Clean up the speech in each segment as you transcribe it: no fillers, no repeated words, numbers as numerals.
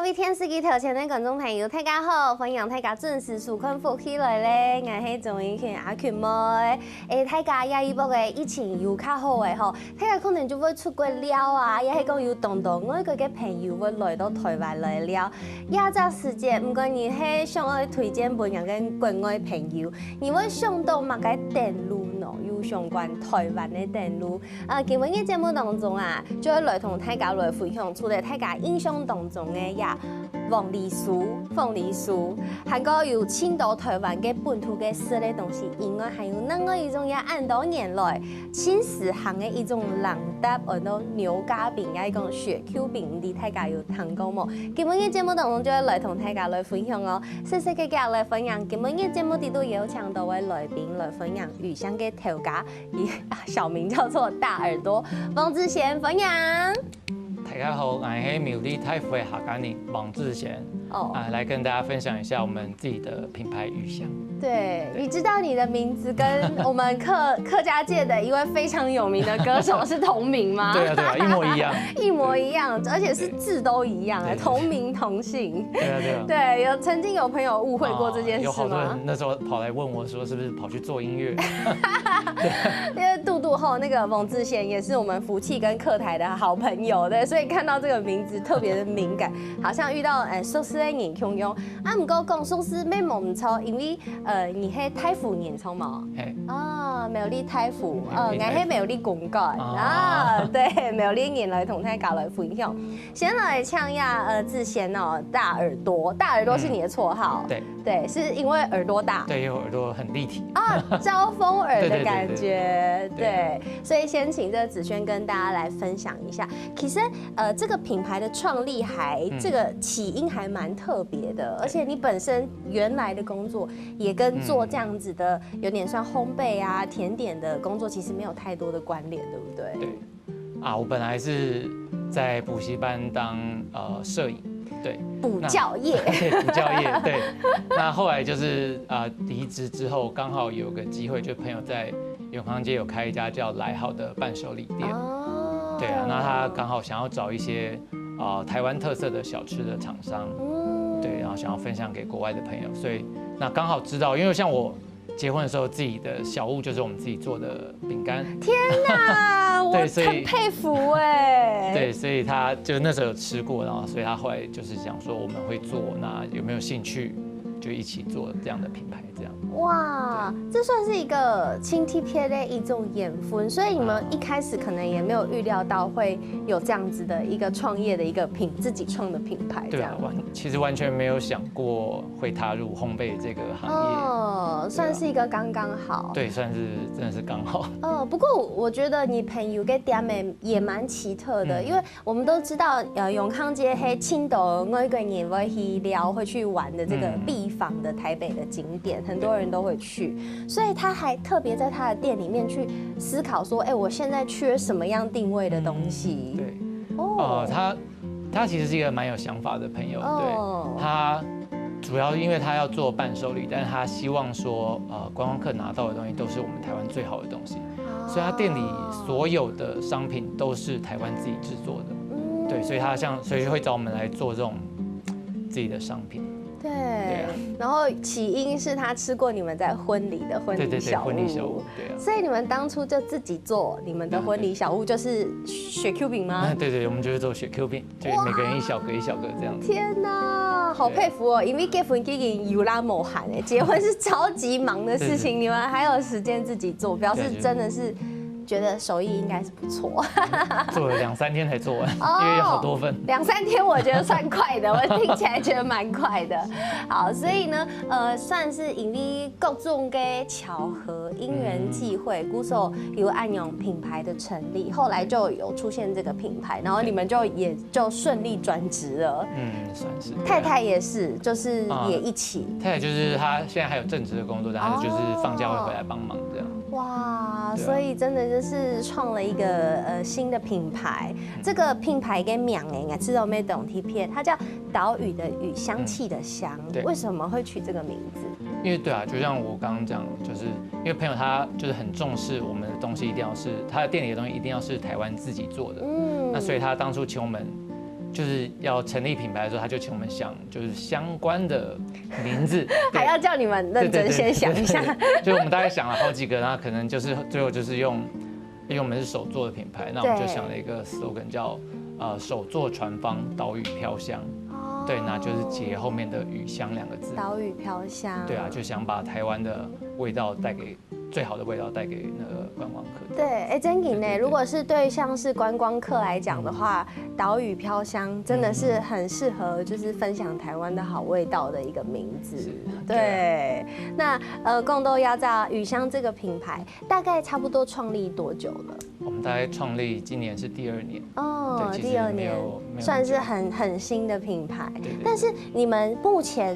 位电视机头前的观众朋友，大家好，欢迎大家准时收看福起来咧。我是综艺圈阿群妹，大家也一波嘅疫情又较好嘅吼，大家可能就会出国了啊，也係講有同外國嘅朋友會來到台灣來了。也這時間，唔過你係想要推薦俾人嘅國外朋友，你會想到乜嘅電路呢？有相關台灣嘅電路。今日嘅節目當中啊，就會來同大家來分享出嚟大家印象當中嘅呀。鳳梨酥，還有青島台灣嘅本土嘅食嘅東西，另外還有另外一種也按多年來青石行嘅一種冷搭，或者牛軋餅，也一種雪 Q 餅，你大家有聽過冇？今日嘅節目當中就會來同大家來分享哦，細細嘅嘅來分享。今日嘅節目都有請到位來賓來分享魚香嘅頭家，小名叫做大耳朵，王志賢分享。大家好，我是苗栗太福的客家人王志賢，来跟大家分享一下我们自己的品牌魚香。对，你知道你的名字跟我们客家界的一位非常有名的歌手是同名吗？对啊，一模一样，一模一样，而且是字都一样，同名同姓。对啊。对，曾经有朋友误会过这件事吗？有好多人那时候跑来问我说，是不是跑去做音乐？因为杜后那个王志贤也是我们福气跟客台的好朋友，对，所以看到这个名字特别的敏感，好像遇到寿司的人汹涌。不过讲寿司没蒙错，因为你是太福年冲嘛？苗栗太福，我是苗栗公干对，苗栗人来同大家来分享。先来唱一下志贤哦，大耳朵，大耳朵是你的绰号，对，是因为耳朵大，对，因为耳朵很立体招风耳的感觉，对，所以先请这个子轩跟大家来分享一下。其实这个品牌的创立这个起因还蛮特别的，而且你本身原来的工作也跟做这样子的有点算烘焙啊、甜点的工作，其实没有太多的关联，对不对？对，我本来是在补习班当摄影。对，补教业，对，补教业，对。那后来就是离职之后，刚好有个机会，就朋友在永康街有开一家叫来好的伴手礼店。对啊，那他刚好想要找一些台湾特色的小吃的厂商，对，然后想要分享给国外的朋友，所以那刚好知道，因为像我结婚的时候，自己的小物就是我们自己做的饼干。天哪，我很佩服哎。对，所以他就那时候有吃过，然后所以他后来就是想说我们会做，那有没有兴趣就一起做这样的品牌这样。哇，这算是一个亲戚贴的一种缘分，所以你们一开始可能也没有预料到会有这样子的一个创业的一个自己创的品牌。对啊，其实完全没有想过会踏入烘焙这个行业。算是一个刚刚好。对，算是真的是刚好。不过我觉得你朋友跟店也蛮奇特的，因为我们都知道永康街黑青岛每个人会去聊会去玩的这个必访的台北的景点，很多人都会去，所以他还特别在他的店里面去思考说，我现在缺什么样定位的东西。对，他其实是一个蛮有想法的朋友，对，他主要因为他要做伴手礼，但是他希望说，观光客拿到的东西都是我们台湾最好的东西，所以他店里所有的商品都是台湾自己制作的，对，所以会找我们来做这种自己的商品。对，然后起因是他吃过你们在婚礼的婚礼小物，对啊，所以你们当初就自己做你们的婚礼小物，就是雪 Q 饼吗？对，我们就是做雪 Q 饼，就每个人一小格一小格这样子。天哪，好佩服哦！因为结婚已经有拉某寒结婚是超级忙的事情，你们还有时间自己做，表示真的是。觉得手艺应该是不错，做了2、3天才做完，因为有好多份。2、3天我觉得算快的，我听起来觉得蛮快的。好，所以呢，算是因为各种的巧合、因缘际会，鼓手有暗涌品牌的成立，后来就有出现这个品牌，然后你们也顺利转职了。算是。太太也是，就是也一起。太太就是她现在还有正职的工作，但她就是放假会回来帮忙这样。哇，所以真的就是创了一个新的品牌。这个品牌跟名应该知道没懂题片，它叫岛屿的屿，香气的香。为什么会取这个名字？因为对啊，就像我刚刚讲，就是因为朋友他就是很重视我们的东西一定要是他的店里的东西一定要是台湾自己做的。那所以他当初请我们就是要成立品牌的时候，他就请我们想就是相关的名字，还要叫你们认真先想一下。就我们大概想了好几个，然后可能就是最后就是因为我们是手做的品牌，那我们就想了一个 slogan 叫手作传芳，岛屿飘香。对，那就是结后面的“雨香”2个字。岛屿飘香。对啊，就想把台湾的味道带给最好的味道带给那个观光客。对，真的呢。如果是对像是观光客来讲的话，岛屿飘香真的是很适合就是分享台湾的好味道的一个名字。对，那共豆压榨雨香这个品牌大概差不多创立多久了？我们大概创立今年是第2年。哦，第2年，算是很新的品牌。但是你们目前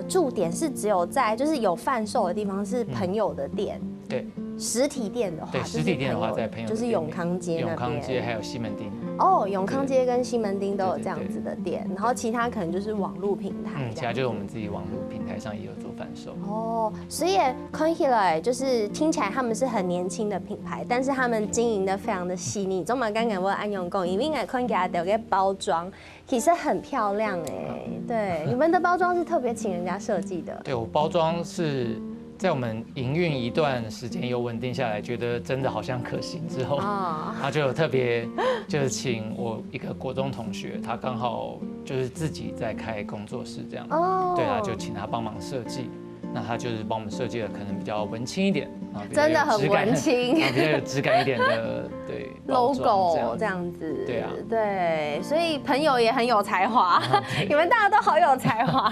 驻点是只有在就是有贩售的地方是朋友的店。对。实体店的话，对，实体店的话在朋友就是永康街那边。永康街还有西门町。哦，永康街跟西门町都有这样子的店，然后其他可能就是网络平台。其他就是我们自己网络平台上也有做贩售。哦，所以看起来就是听起来他们是很年轻的品牌，但是他们经营的非常的细腻。中马刚刚我安永供，因为看起来有个包装，其实很漂亮哎。对，你们的包装是特别请人家设计的。对，我包装是。在我们营运一段时间有稳定下来，觉得真的好像可行之后，然后就有特别就是请我一个国中同学，他刚好就是自己在开工作室这样，对啊，就请他帮忙设计。那他就是帮我们设计的可能比较文青一点，真的很文青，比较有质感一点的，对 logo 这样子，对啊，对，所以朋友也很有才华，你们大家都好有才华，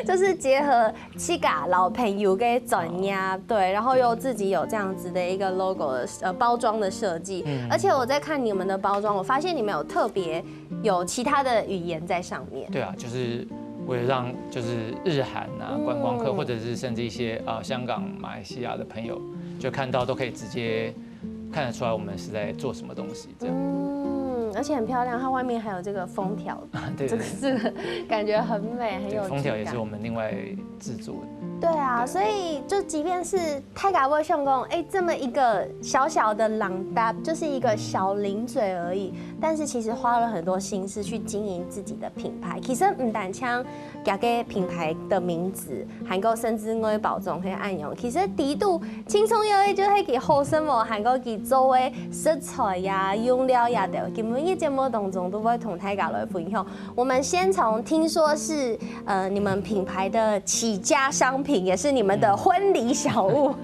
就是结合七个老朋友跟转压，对，然后又自己有这样子的一个 logo 的包装的设计，而且我在看你们的包装，我发现你们有特别有其他的语言在上面，对啊，就是为了让就是日韩啊观光客，或者是甚至一些香港、马来西亚的朋友，就看到都可以直接看得出来我们是在做什么东西这样。而且很漂亮，它外面还有这个封条，对，这个感觉很美，很有质感。封条也是我们另外制作的。对啊，所以就即便是泰嘎威相公，这么一个小小的朗达，就是一个小零嘴而已，但是其实花了很多心思去经营自己的品牌。其实唔单枪加个品牌的名字，还有甚至我保重和暗用，其实低度轻松有就係佢好生活，还有佢做的食材呀、用料呀的，根本一节目当中都会同泰嘎来分享。我们先从听说是你们品牌的起家商品。也是你们的婚礼小物，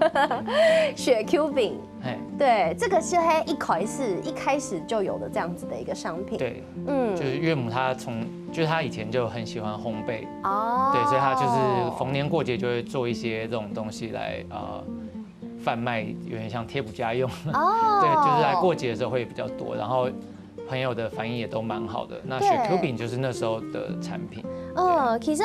雪 Q 饼。对，这个是一开始就有的这样子的一个商品。对，就是岳母她就是她以前就很喜欢烘焙，对，所以她就是逢年过节就会做一些这种东西来贩卖，有点像贴补家用。对，就是在过节的时候会比较多，然后朋友的反应也都蛮好的。那雪 Q 饼就是那时候的产品。其实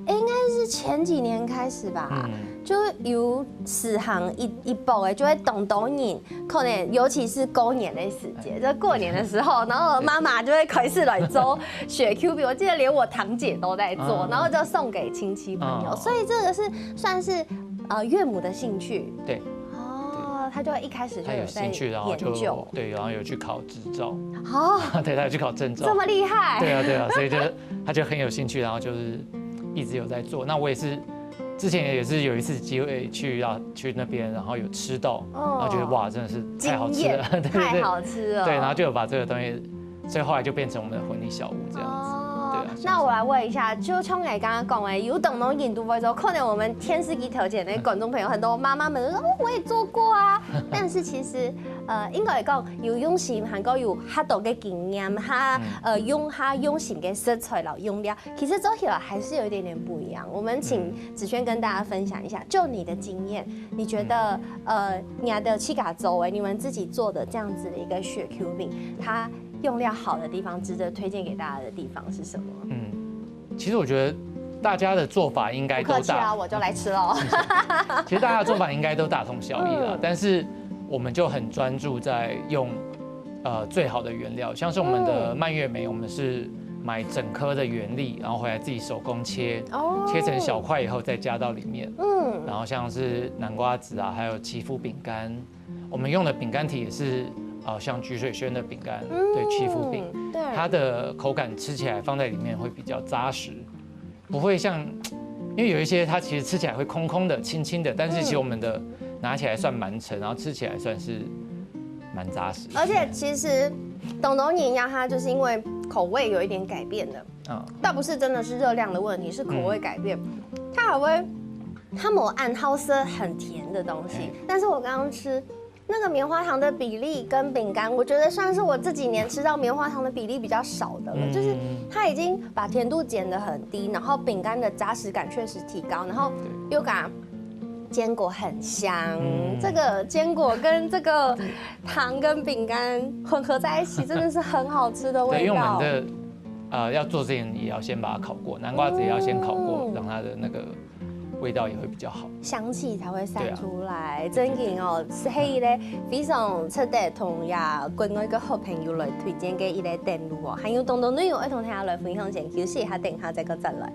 应该是前几年开始吧，就有市行一步的，就会懂人，可能尤其是过年的时节，就过年的时候，然后妈妈就会开始来做雪 Q 饼，我记得连我堂姐都在做，然后就送给亲戚朋友，所以这个是算是岳母的兴趣。对。他就一开始就有兴趣，然后就对，然后有去考执照。对，他有去考证照。这么厉害？对啊，所以他就很有兴趣，然后就是一直有在做。那我也是之前也是有一次机会去那边，然后有吃到，然后觉得哇，真的是太好吃了，太好吃了。对，然后就有把这个东西，所以后来就变成我们的婚礼小物这样子。那我来问一下，就像你刚刚讲的，有懂那种印度味之后，可能我们天使机条件的观众朋友很多妈妈们都说，我也做过啊。但是其实应该来讲，有用心，还有很多的经验，用心的食材老用料，其实做起来还是有一点点不一样。我们请子轩跟大家分享一下，就你的经验，你觉得你的七嘎周你们自己做的这样子的一个雪 Q 饼，它用料好的地方，值得推荐给大家的地方是什么？其实我觉得大家的做法应该都客气啊，我就来吃喽。其实大家的做法应该都大同小异啦，但是我们就很专注在用最好的原料，像是我们的蔓越莓，我们是买整颗的原粒，然后回来自己手工切成小块以后再加到里面。然后像是南瓜子啊，还有祈福饼干，我们用的饼干体也是像菊水轩的饼干，对，戚风饼，对，它的口感吃起来放在里面会比较扎实，不会像，因为有一些它其实吃起来会空空的、轻轻的，但是其实我们的拿起来算蛮沉，然后吃起来算是蛮扎实。而且其实董董碾压它就是因为口味有一点改变的，倒不是真的是热量的问题，是口味改变，它还会。它某暗好色很甜的东西，但是我刚刚吃那个棉花糖的比例跟饼干，我觉得算是我这几年吃到棉花糖的比例比较少的了，就是它已经把甜度减得很低，然后饼干的扎实感确实提高，然后又感坚果很香，这个坚果跟这个糖跟饼干混合在一起，真的是很好吃的味道。对，因为我们的要做之前也要先把它烤过，南瓜子也要先烤过，让它的那个味道也会比较好，香气才会散出来。真嘅哦，所以咧非常值得同呀國外嘅好朋友來推薦嘅一個店路哦。還有東東內容要同大家來分享先，休息一下，等下再個再來。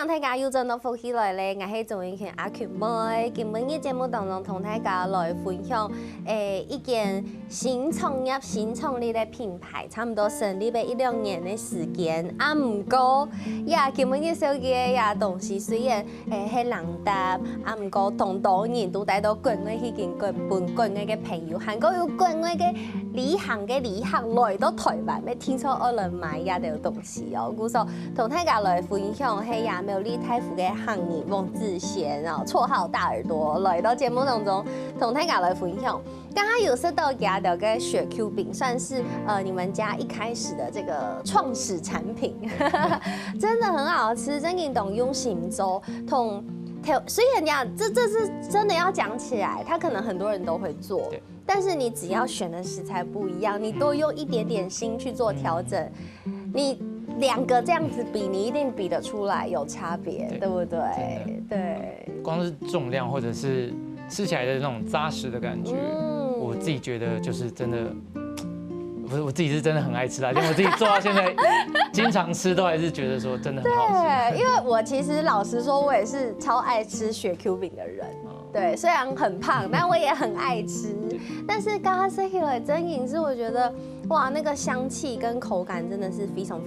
大家又真到福起來咧，我係總編權阿權妹。今日嘅節目當中，同大家來分享一件新創業、新創立嘅品牌，差唔多成立咗1-2年嘅時間。啊，唔過呀，今日嘅小嘅呀東西雖然係人搭，啊唔過同多人都帶到國外去見國外嘅朋友，韓國有國外嘅旅行來到台灣，咩聽說我來買呀啲東西哦，故所同大家來分享係呀沒有。太福嘅行業王志賢，然後綽號大耳朵，來到節目當中同大家來分享。剛剛有說到家的個雪 Q 餅，算是你們家一開始的這個創始產品，真的很好吃，真嘅懂用心做同。所以人家這是真的要講起來，它可能很多人都會做，但是你只要選的食材不一樣，你多用一點點心去做調整，你。2個這樣子比，你一定比得出來有差別，對不對？對。光是重量或者是吃起來的那種扎實的感覺，我自己覺得就是真的，不是我自己是真的很愛吃啦，因為我自己做到現在，經常吃都還是覺得說真的很好吃。對，因為我其實老實說，我也是超愛吃雪 Q 餅的人。對，雖然很胖，但我也很愛吃。但是剛剛說起來真飲是我覺得，哇，那個香氣跟口感真的是非常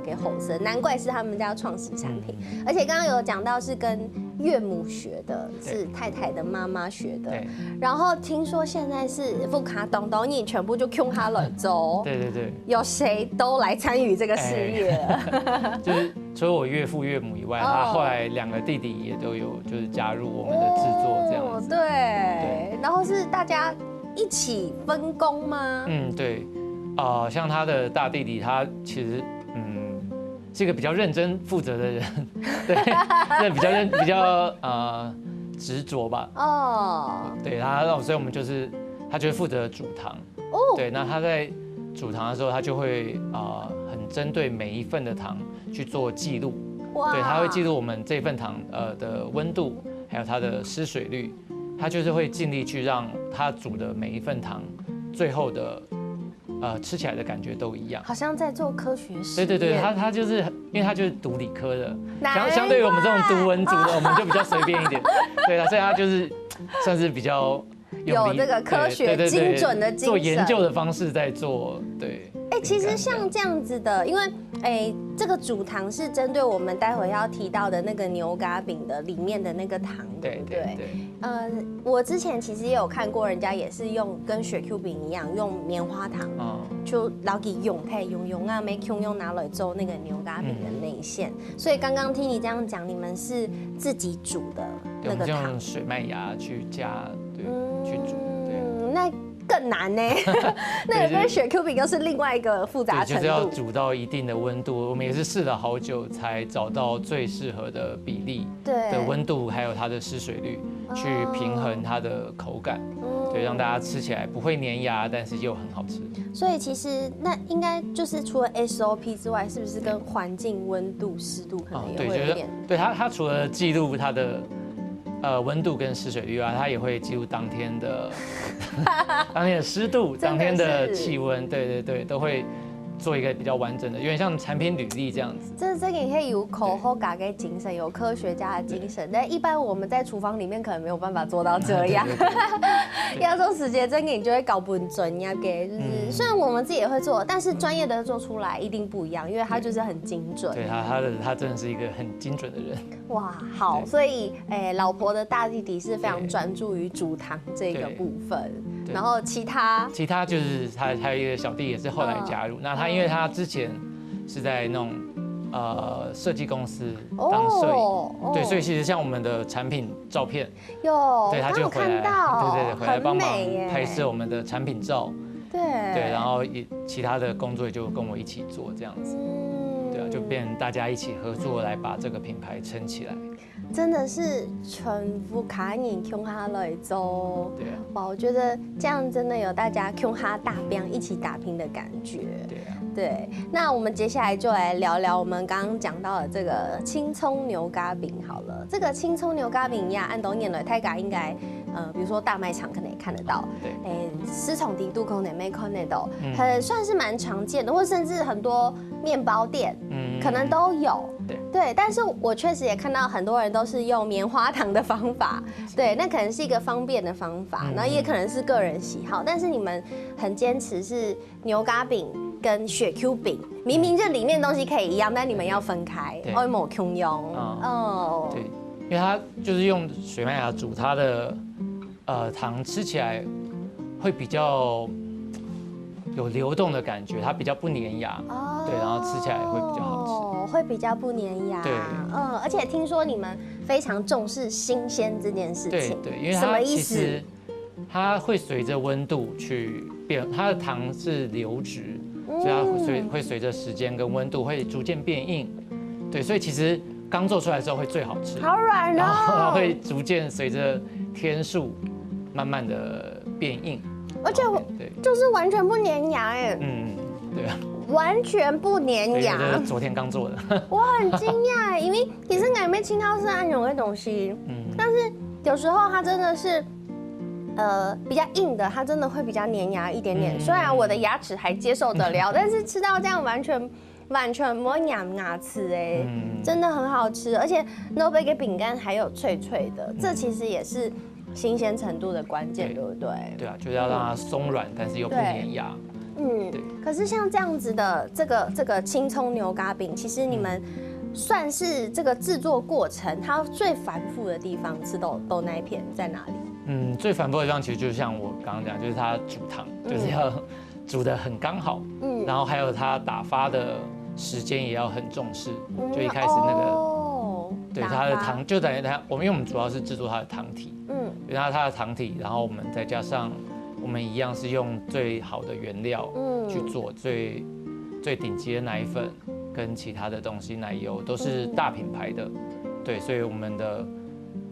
給好吃，難怪是他們家創始產品。而且剛剛有講到是跟岳母學的，是太太的媽媽學的。然後聽說現在是富卡東東你全部就 Q 他了走。對，有誰都來參與這個事業。就是除了我岳父岳母以外，他後來2個弟弟也都有就是加入我們的製作這樣子。對，然後是大家一起分工嗎？對，像他的大弟弟，他其實是一個比較認真負責的人，對，比較執着吧。對他，所以我們就是他就會負責煮湯。對，那他在煮湯的時候，他就會很針對每一份的湯去做記錄。對，他會記錄我們這份湯的溫度，還有它的濕水率。他就是會盡力去讓他煮的每一份湯，最後的吃起來的感覺都一樣。好像在做科學實驗。對，他就是因為他就是讀理科的，相對於我們這種讀文組的，我們就比較隨便一點。對啊，所以他就是算是比較有這個科學精準的精神，做研究的方式在做，對。其實像這樣子的，因為這個煮糖是針對我們待會要提到的那個牛軋餅的裡面的那個糖，對不對？我之前其實也有看過，人家也是用跟雪 Q 餅一樣，用棉花糖，就老給用啊，沒 Q 用拿來做那個牛軋餅的內餡。所以剛剛聽你這樣講，你們是自己煮的那個糖，用水麥芽去加，對，去煮。那更难呢。那个跟雪 Q 饼又是另外一个复杂程度。就是要煮到一定的温度，我们也是试了好久才找到最适合的比例的温度，还有它的湿水率，去平衡它的口感。对，让大家吃起来不会粘牙，但是又很好吃。所以其实那应该就是除了 SOP 之外，是不是跟环境温度、湿度可能也会有点？对，它除了记录它的温度跟湿水率啊，它也会记录当天的湿度、当天的气温，对，都会做一个比较完整的，有点像产品履历这样子。这个可以有口后嘎给精神，有科学家的精神，但一般我们在厨房里面可能没有办法做到这样。要做时间真给你就会搞不准呀，给虽然我们自己也会做，但是专业的做出来一定不一样，因为它就是很精准。对他真的是一个很精准的人。哇，好，所以老婆的大弟弟是非常专注于煮汤这个部分。然后其他就是他还有一个小弟也是后来加入，那他因为他之前是在那种设计公司当摄影，对，所以其实像我们的产品照片，对，他就回来，对，回来帮忙拍摄我们的产品照，对，然后其他的工作也就跟我一起做这样子，对啊，就变成大家一起合作来把这个品牌撑起来。真的是全部卡你 Q 哈来做，对啊，哇，我觉得这样真的有大家 Q 哈大兵一起打拼的感觉，对啊，对。那我们接下来就来聊聊我们刚刚讲到的这个青葱牛轧饼好了。这个青葱牛轧饼呀，按都念了，泰嘎应该比如说大卖场可能也看得到，对，私宠迪度可能没看得到，很算是蛮常见的，或甚至很多面包店，可能都有。对，但是我确实也看到很多人都是用棉花糖的方法，对，那可能是一个方便的方法，然后也可能是个人喜好，但是你们很坚持是牛轧饼跟雪 Q 饼，明明这里面东西可以一样，但你们要分开，哦，某 Q 用，哦，对，因为它就是用水麦芽煮，它的糖吃起来会比较有流动的感觉，它比较不粘牙，对，然后吃起来会比较好吃。会比较不粘牙，对，而且听说你们非常重视新鲜这件事情，对，因为它其实它会随着温度去变，它的糖是流质，所以它会随着时间跟温度会逐渐变硬，对，所以其实刚做出来的时候会最好吃，好软哦，然后它会逐渐随着天数慢慢的变硬，而且就是完全不粘牙哎，对啊。完全不粘牙，昨天刚做的，我很惊讶，因为其实感觉青椒是按钮的东西，但是有时候它真的是，比较硬的，它真的会比较粘牙一点点。虽然我的牙齿还接受得了，但是吃到这样完全没咬牙齿哎，真的很好吃，而且 No Bake 饼干还有脆脆的，这其实也是新鲜程度的关键，对不对？对啊，就是要让它松软，但是又不粘牙。可是像这样子的这个青葱牛轧饼，其实你们算是这个制作过程，它最繁复的地方是都那一片在哪里？最繁复的地方其实就像我刚刚讲，就是它煮汤，就是要煮得很刚好，然后还有它打发的时间也要很重视，就一开始那个，对，它的汤就等于因为我们主要是制作它的汤体，然后它的汤体，然后我们再加上。我们一样是用最好的原料去做，最顶级的奶粉跟其他的东西，奶油都是大品牌的，对，所以我们的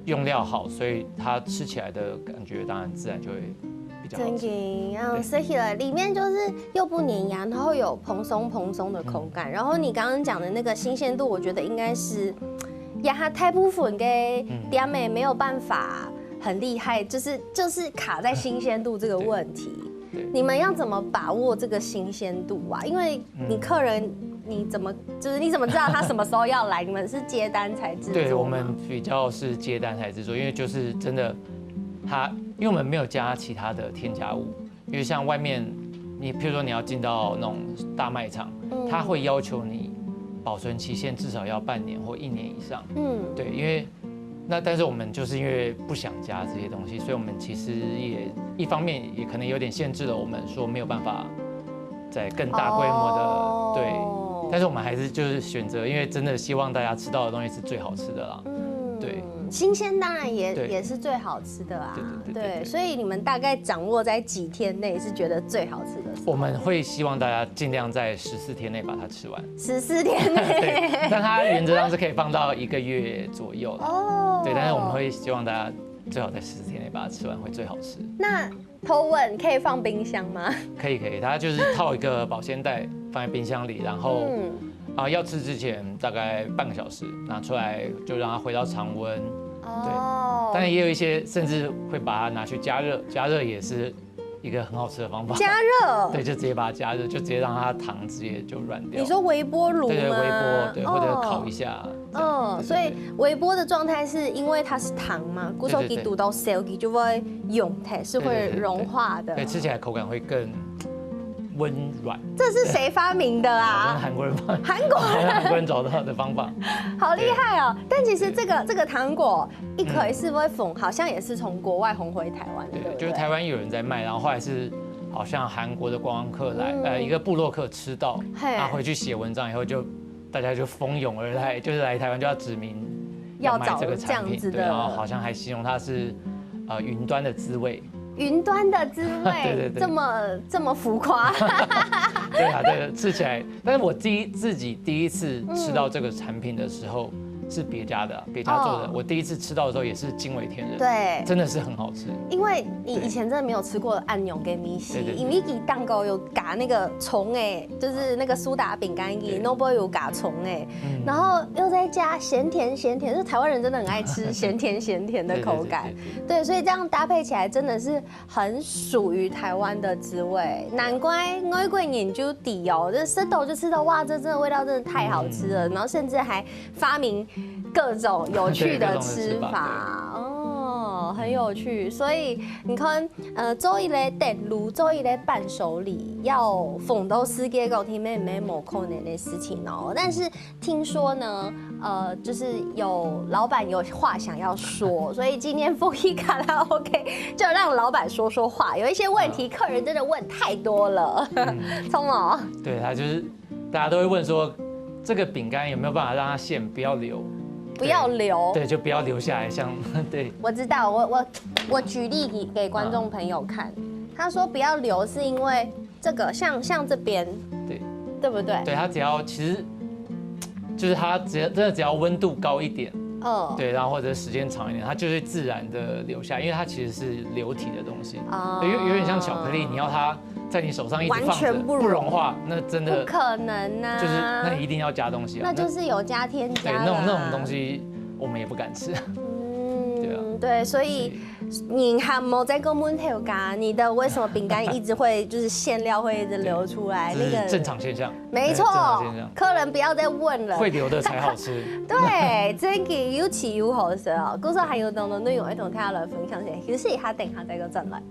用料好，所以它吃起来的感觉当然自然就会比较好吃。吃起来里面就是又不粘牙，然后有蓬松的口感，然后你刚刚讲的那个新鲜度，我觉得应该是牙太部分给店妹没有办法。很厉害，就是卡在新鲜度这个问题。你们要怎么把握这个新鲜度啊？因为你客人你怎么知道他什么时候要来？你们是接单才制作？对，我们比较是接单才制作，因为就是真的因为我们没有加其他的添加物，因为像外面譬如说你要进到那种大卖场，他会要求你保存期限至少要半年或1年以上。对，因为。但是我们就是因为不想加这些东西，所以我们其实也一方面也可能有点限制了我们，说没有办法在更大规模的对，但是我们还是就是选择，因为真的希望大家吃到的东西是最好吃的啦。对，新鲜当然也是最好吃的啊。对，所以你们大概掌握在几天内是觉得最好吃的？我们会希望大家尽量在14天内把它吃完。14天内，对，但它原则上是可以放到1个月左右了。哦，对，但是我们会希望大家最好在14天内把它吃完，会最好吃。那偷问，可以放冰箱吗？可以，它就是套一个保鲜袋放在冰箱里，然后要吃之前大概半个小时拿出来，就让它回到常温。对，但是也有一些甚至会把它拿去加热，加热也是一个很好吃的方法。加热？对，就直接把它加热，就直接让它糖直接就软掉。你说微波炉吗？对，微波，对，或者烤一下。所以微波的状态是因为它是糖嘛，骨头给堵到 cell 就会溶态，是会融化的。对，吃起来口感会更温软。这是谁发明的啊？韩国人发明。韩国人找到的方法。好厉害哦！但其实这个糖果一颗是不会红，好像也是从国外红回台湾的。对，就是台湾有人在卖，然后后来是好像韩国的观光客来，一个部落客吃到，他回去写文章以后就大家就蜂拥而来，就是来台湾就要指明要买这个产品，对，然后好像还形容它是云端的滋味。云端的滋味，对，这么浮夸。对啊，对，吃起来，但是我自己第一次吃到这个产品的时候，是别家做的。我第一次吃到的时候也是惊为天人，对，真的是很好吃。因为你以前真的没有吃过安永跟米西，因为给蛋糕有嘎那个虫就是那个苏打饼干给 Noble 有嘎虫然后又再加咸甜，就台湾人真的很爱吃咸甜的口感，对，所以这样搭配起来真的是很属于台湾的滋味。难怪外国人研究底哦，这舌头就吃到哇，这真的味道真的太好吃了，然后甚至还发明各种有趣的吃法哦，很有趣。所以你看，做一个电炉，做一个伴手礼，要逢到世界各地妹妹某可能的事情哦。但是听说呢，就是有老板有话想要说，所以今天风一卡拉 OK 就让老板说话。有一些问题，客人真的问太多了，聪某。对，他就是大家都会问说，这个饼干有没有办法让它馅不要流？不要留，对，就不要留下来，像对。我知道，我举例给观众朋友看，他说不要留是因为这个像这边，对不对？对，它只要其实就是它真的只要温度高一点，对，然后或者时间长一点，它就会自然的留下，因为它其实是流体的东西，有点像巧克力，你要它在你手上一直放着不融化，那真的不可能啊！就是那你一定要加东西啊，那就是有加添加的。对，那种东西我们也不敢吃。对啊，对，所以你还没在跟问题有加，你的为什么饼干一直会就是馅料会一直流出来？那个正常现象。没错，客人不要再问了，会流的才好吃。对，真嘅有起有好食哦。故事還有當當內容，一同聽下來分享先。休息一下，等下再個進來。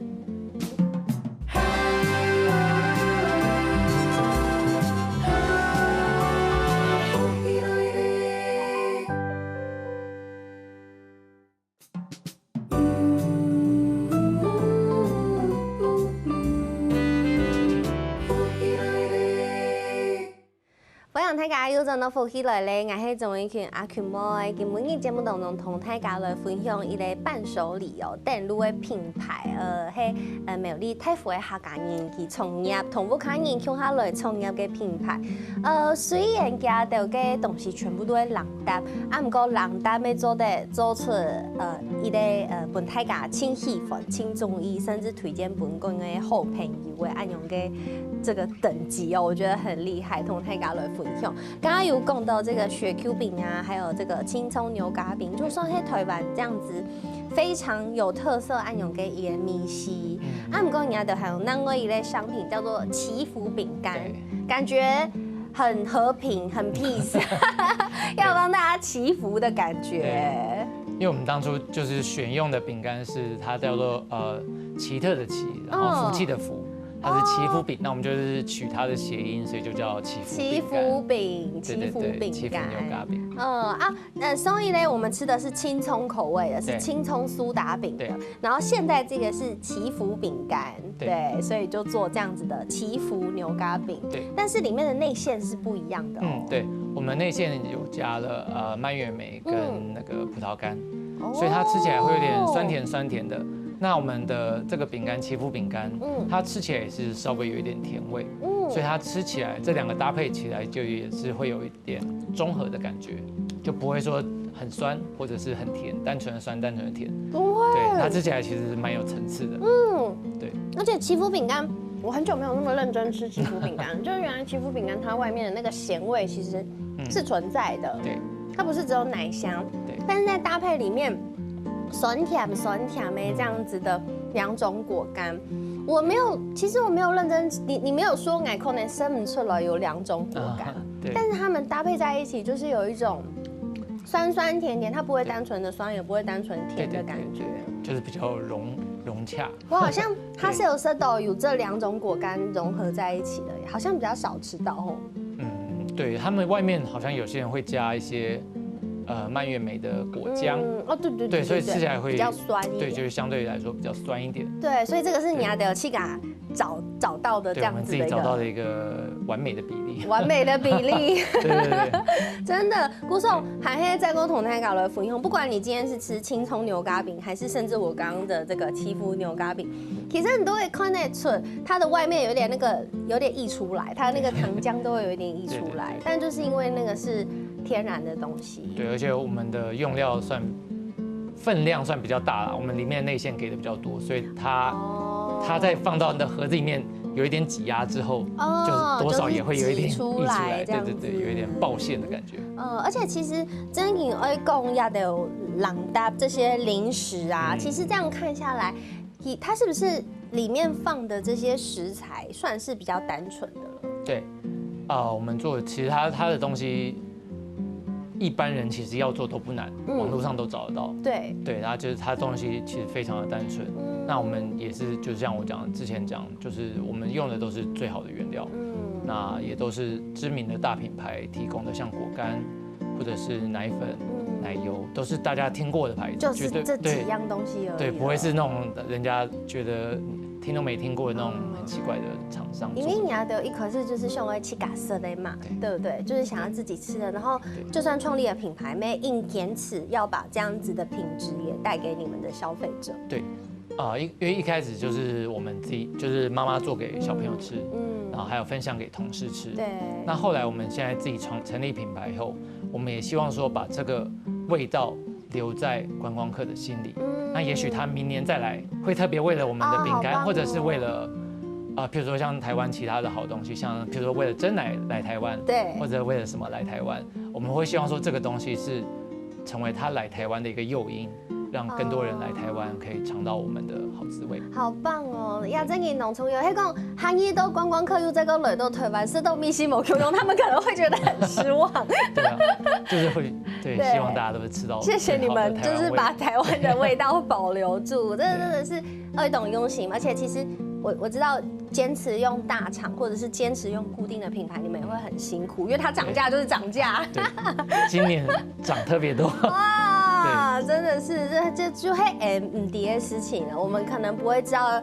大家又陣到福起來咧，我係總一群阿群妹，今日嘅節目當中同大家來分享一個伴手禮哦，電路嘅品牌，係苗栗太府嘅客家人去創業，同福卡人向下來創業嘅品牌。雖然家到嘅東西全部都係人搭，唔過人搭要做出一個本大家親喜歡、親中意，甚至推薦本國嘅好朋友嘅按用嘅這個等級哦，我覺得很厲害，同大家來分享。剛剛有講到這個雪 Q 餅啊，還有這個青蔥牛軋餅，就算喺台灣這樣子非常有特色按用嘅一個米西，唔過人家就還有另外一類商品叫做祈福餅乾，感覺很和平、很 peace， 要幫大家祈福的感覺。因為我們當初就是選用的餅乾是它叫做奇特的奇，然後福氣的福。它是祈福餅，那我們就是取它的諧音，所以就叫祈福餅。祈福餅，祈福餅祈福牛軋餅。所以呢，我們吃的是青蔥口味的，是青蔥蘇打餅的。然後現在這個是祈福餅乾，對，所以就做這樣子的祈福牛軋餅。對，但是裡面的內餡是不一樣的。對，我們內餡有加了蔓越莓跟那個葡萄乾。所以它吃起来会有点酸甜的。那我们的这个饼干祈福饼干，它吃起来也是稍微有一点甜味，所以它吃起来这2个搭配起来就也是会有一点中和的感觉，就不会说很酸或者是很甜，单纯的酸单纯的甜，不会，对，它吃起来其实蛮有层次的，对。而且祈福饼干，我很久没有那么认真吃祈福饼干，就是原来祈福饼干它外面的那个咸味其实是存在的，对，它不是只有奶香，对，但是在搭配里面。酸甜的这样子的2种果干，其实我没有认真，你没有说我可能生不出来有2种果干，但是它们搭配在一起就是有一种酸酸甜甜，它不会单纯的酸，也不会单纯甜的感觉，就是比较融洽。我好像它是有吃到有这2种果干融合在一起的，好像比较少吃到哦。对，他们外面好像有些人会加一些。蔓越莓的果浆对，所以吃起来会比较酸一点，对，就是相对来说比较酸一点。对，所以这个是你要得去嘎找到的这样子的一个，我们自己找到的一个完美的比例。完美的比例，对，真的，古总还可以再跟同台搞了分享。不管你今天是吃青葱牛轧饼，还是甚至我刚刚的这个祈福牛轧饼，其实你都会看得出它的外面有点有点溢出来，它那个糖浆都会有一点溢出来，但就是因为那个是天然的东西。对，而且我们的用料分量算比较大啦，我们里面内馅给的比较多，所以它在放到你的盒子里面有一点挤压之后，就是多少也会有一点溢出来，对，有一点爆馅的感觉。而且其实真的爱讲也得有朗达这些零食啊，其实这样看下来，它是不是里面放的这些食材算是比较单纯的了？对，我们做其实它的东西。一般人其实要做都不难，网络上都找得到。对，然后就是它东西其实非常的单纯。那我们也是，就像我之前讲，就是我们用的都是最好的原料，那也都是知名的大品牌提供的，像果干或者是奶粉、奶油，都是大家听过的牌子，就是这几样东西而已。对，不会是那种人家觉得听都没听过的那种很奇怪的厂商。因为你要的一可是就是想要去嘎色的嘛，对不对？就是想要自己吃的，然后就算创立了品牌，没硬坚持要把这样子的品质也带给你们的消费者。对，因为一开始就是我们自己就是妈妈做给小朋友吃，然后还有分享给同事吃。对。那后来我们现在自己成立品牌后，我们也希望说把这个味道留在观光客的心里。那也许他明年再来，会特别为了我们的饼干，或者是为了譬如说像台湾其他的好东西，像譬如说为了珍奶来台湾，对，或者为了什么来台湾，我们会希望说这个东西是成为他来台湾的一个诱因。让更多人来台湾可以尝到我们的好滋味，好棒哦！亚正营农村有迄讲，行业都观光客又在个来到台湾，是都密西某 Q 用，他们可能会觉得很失望。对啊，就是会对，希望大家都会吃到。谢谢你们，就是把台湾的味道保留住，这真的是二懂用心，而且其实。我知道坚持用大厂或者是坚持用固定的品牌，你们也会很辛苦，因为它涨价就是涨价。对，今年涨特别多。哇，真的是这就很唔跌的事情了。我们可能不会知道，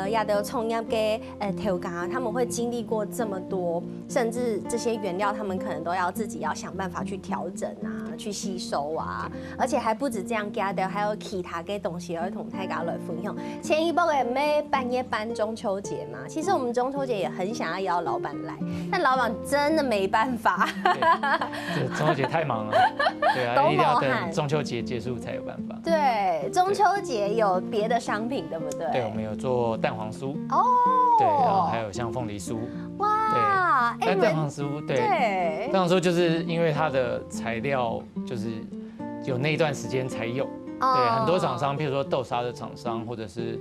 亚德创业给调咖，他们会经历过这么多，甚至这些原料他们可能都要自己要想办法去调整啊，去吸收啊，而且还不止这样，亚德还有其他嘅东西儿童太家来分享。前一波嘅咩半夜班中秋节嘛，其实我们中秋节也很想要邀老板来，但老板真的没办法。对，中秋节太忙了，对啊，一定要等中秋节结束才有办法。对，中秋节有别的商品，对不对？对，我们有做蛋黄酥哦，对，然后还有像凤梨酥。哇，对，但蛋黄酥，对，蛋黄酥就是因为它的材料就是有那一段时间才有，对，很多厂商，譬如说豆沙的厂商或者是。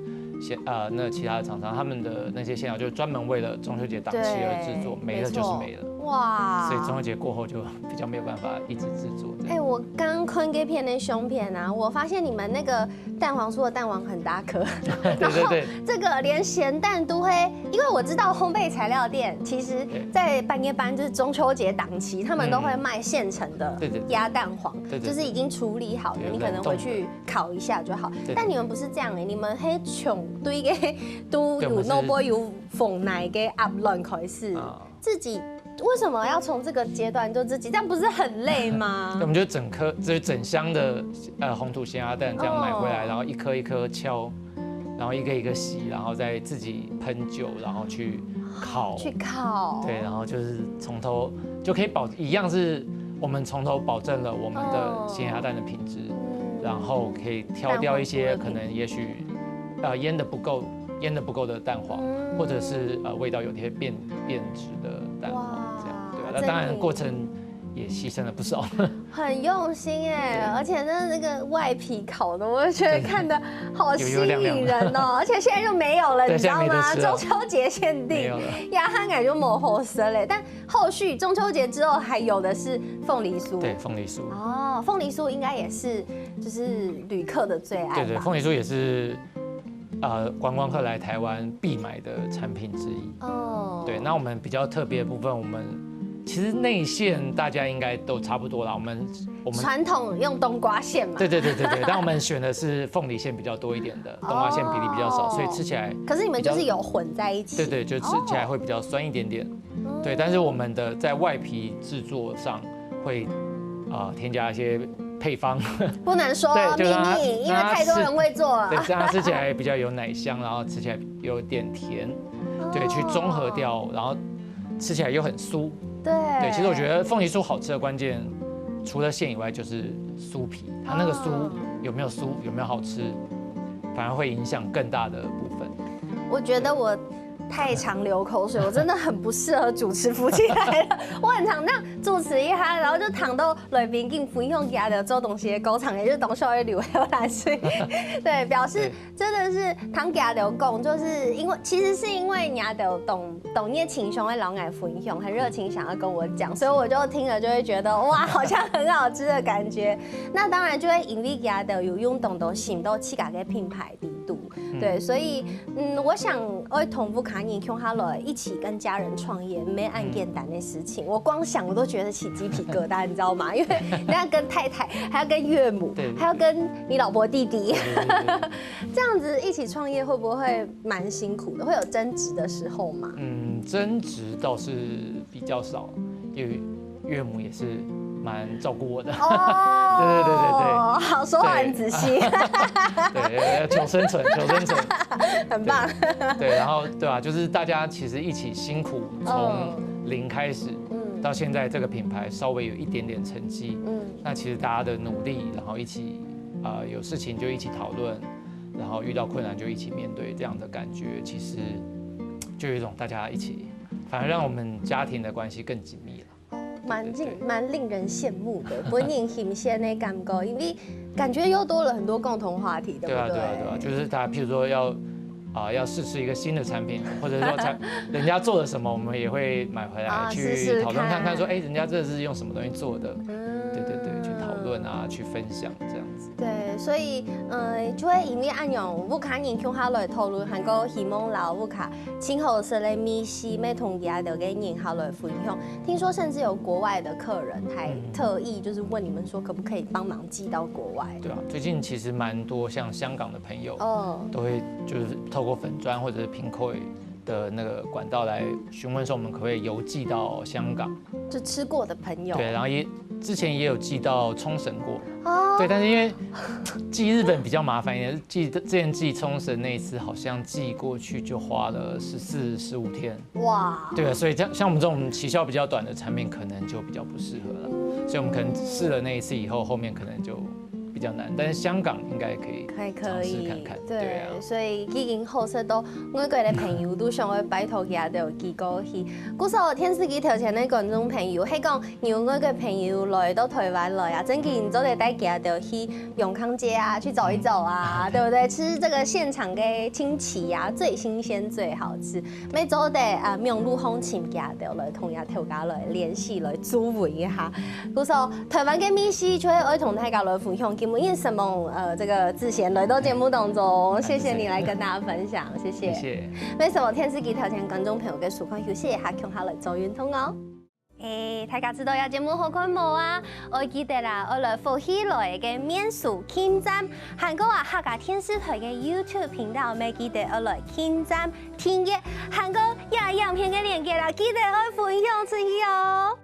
那其他的厂商，他们的那些馅料就是专门为了中秋节档期而制作，没了就是没了。哇！所以中秋节过后就比较没有办法一直制作。我刚看给片的胸片啊，我发现你们那个蛋黄酥的蛋黄很大颗，然后这个连咸蛋都会，因为我知道烘焙材料店其实在半夜班就是中秋节档期，他们都会卖现成的鸭蛋黄，就是已经处理好的，你可能回去烤一下就好。但你们不是这样你们黑穷。对个都有 no boy 有缝奶嘅压卵开始，自己为什么要从这个阶段就自己？这样不是很累吗？我们就整箱的红土咸鸭蛋这样买回来，然后一颗一颗敲，然后一个一个洗，然后再自己喷酒，然后去烤。对，然后就是从头就可以一样是我们从头保证了我们的咸鸭蛋的品质，然后可以挑掉一些可能也许腌的不够的蛋黄，或者是味道有些变质的蛋黄这样。对啊，那当然过程也牺牲了不少。很用心哎，而且那个外皮烤的，我觉得看的好吸引人哦。而且现在就没有了，你知道吗？中秋节限定，鸭汉感就某好色嘞。但后续中秋节之后还有的是凤梨酥。对，凤梨酥。哦，凤梨酥应该也是就是旅客的最爱。对，凤梨酥也是。观光客来台湾必买的产品之一。哦，对，那我们比较特别的部分，我们其实内馅大家应该都差不多啦。我们传统用冬瓜馅嘛。对，但我们选的是凤梨馅比较多一点的，冬瓜馅比例比较少，所以吃起来。可是你们就是有混在一起。对，就吃起来会比较酸一点点。对，但是我们的在外皮制作上会添加一些。配方不能说秘密，因为太多人会做了。对，这样吃起来比较有奶香，然后吃起来有点甜，对，去中和掉，然后吃起来又很酥。对，其实我觉得凤梨酥好吃的关键，除了馅以外，就是酥皮，它那个酥有没有酥，有没有好吃，反而会影响更大的部分。我觉得我。太常流口水，我真的很不适合主持夫妻来了。我很常那样主持一下，然后就躺到来宾跟分享其他的做东西的高场，也就是董少爷流来水。对，表示真的是躺给他流讲，就是其实是因为人家的懂叶情兄的老爱分享，很热情想要跟我讲，所以我就听了就会觉得哇，好像很好吃的感觉。那当然就会因为他的有用懂得行到起家个品牌力度，对，所以我想我同步卡尼 Q 哈了一起跟家人创业，没按简单的事情，我光想我都觉得起鸡皮疙瘩，你知道吗？因为你要跟太太，还要跟岳母，还要跟你老婆弟弟，这样子一起创业会不会蛮辛苦的？会有争执的时候吗？争执倒是比较少，因为岳母也是蛮照顾我的。哦，对，好，说话很仔细。对，求生存，很棒。对，然后对吧？就是大家其实一起辛苦，从零开始，到现在这个品牌稍微有一点点成绩。那其实大家的努力，然后一起有事情就一起讨论，然后遇到困难就一起面对，这样的感觉其实就有一种大家一起，反而让我们家庭的关系更紧密了。蛮令人羡慕的，本人新鲜的感觉，因为感觉又多了很多共同话题，对不对？对啊，就是大家譬如说要试吃一个新的产品，或者说人家做了什么，我们也会买回来去讨论看看，说人家这是用什么东西做的，对，去讨论啊，去分享这样子。对，所以就会因为按用不卡人 Q 下来讨论，还个希望老不卡今后是来米西咩同家的给人下来分享。听说甚至有国外的客人还特意就是问你们说，可不可以帮忙寄到国外？对啊，最近其实蛮多像香港的朋友都会就是透过粉专或者是平口的那个管道来询问说，我们可不可以邮寄到香港？就吃过的朋友。对，然后之前也有寄到冲绳过。对，但是因为寄日本比较麻烦一点，之前寄冲绳那一次好像寄过去就花了14、15天。哇。对啊，所以像我们这种期效比较短的产品，可能就比较不适合了。所以我们可能试了那一次以后，后面可能就比较难，但是香港应该可以尝试看看。对啊，所以已经后世都我个的朋友都想要拜托佢都寄过去。古时候电视机头前的观众朋友，迄讲让我个朋友来到台湾来啊，真嘅做得带佢就去永康街啊，去走一走啊，对不对？吃这个现场的清奇啊，最新鲜最好吃。每周的名路风请佢就来同佢头家来联系来组围一下。古时候台湾嘅美食就会同大家来分享。因为什么这个志贤来到节目当中，谢谢你来跟大家分享，谢谢。谢谢。为什么电视机头前观众朋友嘅数款休息一下，共下来做运动哦。大家知道有节目好看无啊？我记得啦，我来福喜来嘅免术签站，韩国客家电视台嘅 YouTube 频道，咪记得我来签站订阅韩国影片嘅链接啦，记得我分享出去哦。